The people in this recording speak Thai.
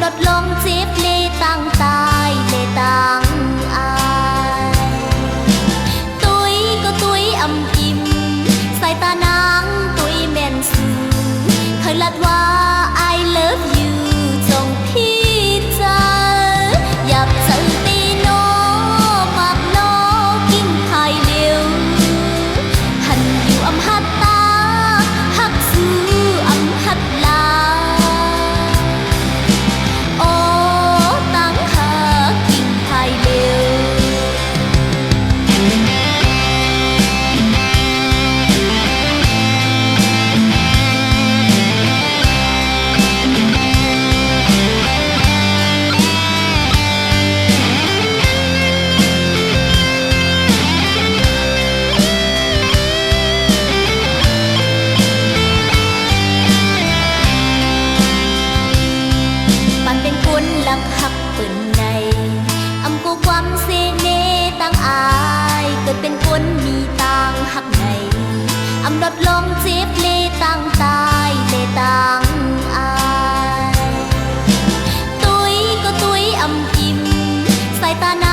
ลดลงเจ็บเลตั้งตายเลตั้งอายตุ้ยก็ตุ้ยอำอิ่มสายตานางตุ้ยแม่นสูเคยลัดว่า I love you จงพี่เจออยากเจอตีโนมากโนกิ้งไทยเร็วหันอยู่อำหัดตาหักซื้ออำหัดลาโอ้ตั้งหากิ้งไทยเร็วเป็นคนลักหักเปิ่นในอำกูความเสน่ห์ตั้งอายเกิดเป็นคนมีต่างหักในอำลดลงเจ็บเลตั้งตายเลตั้งอายตุ้ยก็ตุ้ยอำอิ่มสายตานา